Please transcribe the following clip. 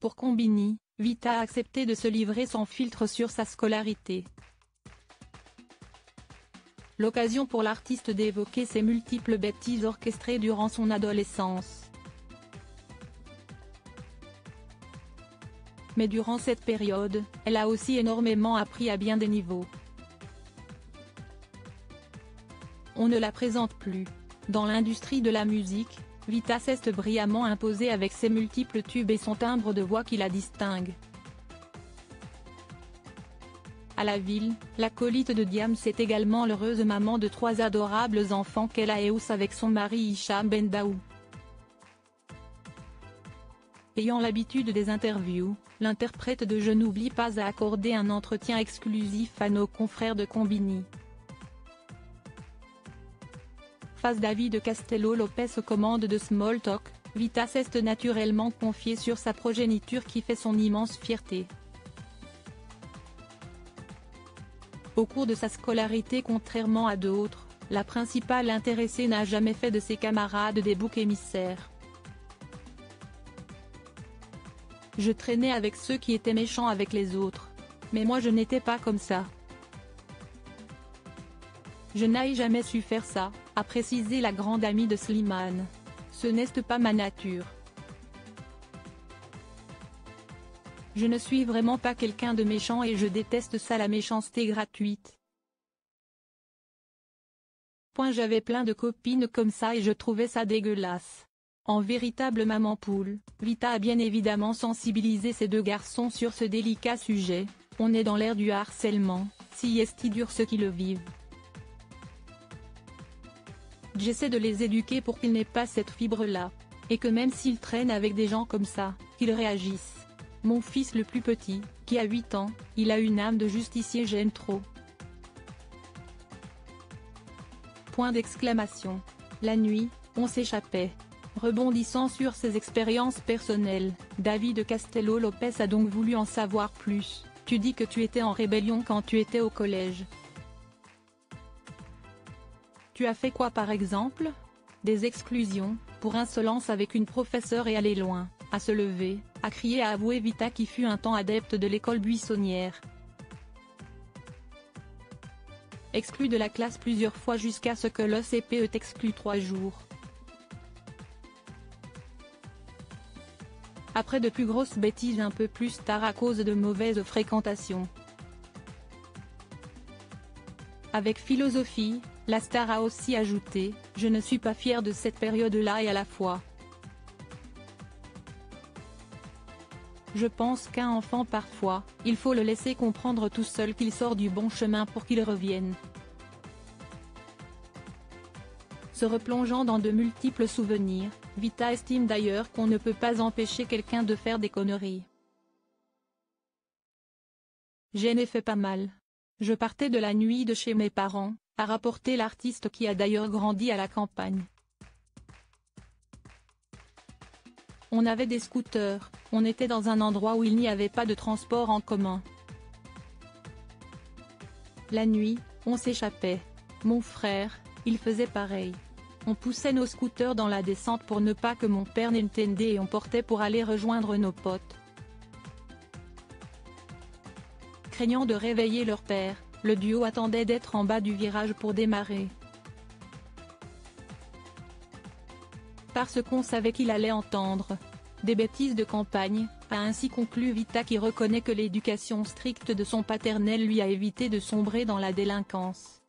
Pour Combini, Vita a accepté de se livrer sans filtre sur sa scolarité. L'occasion pour l'artiste d'évoquer ses multiples bêtises orchestrées durant son adolescence. Mais durant cette période, elle a aussi énormément appris à bien des niveaux. On ne la présente plus. Dans l'industrie de la musique, Vita s'est brillamment imposée avec ses multiples tubes et son timbre de voix qui la distingue. À la ville, l'acolyte de Diams est également l'heureuse maman de 3 adorables enfants qu'elle a et housse avec son mari Hicham Bendaou. Ayant l'habitude des interviews, l'interprète de Je n'oublie pas a accordé un entretien exclusif à nos confrères de Combini. Face David Castello Lopez aux commandes de Small Talk, Vita s'est naturellement confiée sur sa progéniture qui fait son immense fierté. Au cours de sa scolarité, contrairement à d'autres, la principale intéressée n'a jamais fait de ses camarades des boucs émissaires. Je traînais avec ceux qui étaient méchants avec les autres. Mais moi je n'étais pas comme ça. Je n'ai jamais su faire ça, a précisé la grande amie de Slimane. Ce n'est pas ma nature. Je ne suis vraiment pas quelqu'un de méchant et je déteste ça, la méchanceté gratuite. J'avais plein de copines comme ça et je trouvais ça dégueulasse. En véritable maman poule, Vita a bien évidemment sensibilisé ces 2 garçons sur ce délicat sujet. On est dans l'ère du harcèlement, si est dur ceux qui le vivent. J'essaie de les éduquer pour qu'ils n'aient pas cette fibre-là. Et que même s'ils traînent avec des gens comme ça, qu'ils réagissent. Mon fils le plus petit, qui a 8 ans, il a une âme de justicier, j'aime trop. Point d'exclamation. La nuit, on s'échappait. Rebondissant sur ses expériences personnelles, David Castello Lopez a donc voulu en savoir plus. Tu dis que tu étais en rébellion quand tu étais au collège. Tu as fait quoi par exemple? Des exclusions, pour insolence avec une professeure et aller loin, à se lever, à crier, a avoué Vita qui fut un temps adepte de l'école buissonnière. Exclu de la classe plusieurs fois jusqu'à ce que l'ECPE t'exclue 3 jours. Après de plus grosses bêtises un peu plus tard à cause de mauvaises fréquentations. Avec philosophie, la star a aussi ajouté « Je ne suis pas fière de cette période-là et à la fois. Je pense qu'un enfant parfois, il faut le laisser comprendre tout seul qu'il sort du bon chemin pour qu'il revienne. » Se replongeant dans de multiples souvenirs, Vita estime d'ailleurs qu'on ne peut pas empêcher quelqu'un de faire des conneries. J'en ai fait pas mal. Je partais de la nuit de chez mes parents, a rapporté l'artiste qui a d'ailleurs grandi à la campagne. On avait des scooters, on était dans un endroit où il n'y avait pas de transport en commun. La nuit, on s'échappait. Mon frère, il faisait pareil. On poussait nos scooters dans la descente pour ne pas que mon père n'entende et on portait pour aller rejoindre nos potes. Craignant de réveiller leur père, le duo attendait d'être en bas du virage pour démarrer. Parce qu'on savait qu'il allait entendre des bêtises de campagne, a ainsi conclu Vita qui reconnaît que l'éducation stricte de son paternel lui a évité de sombrer dans la délinquance.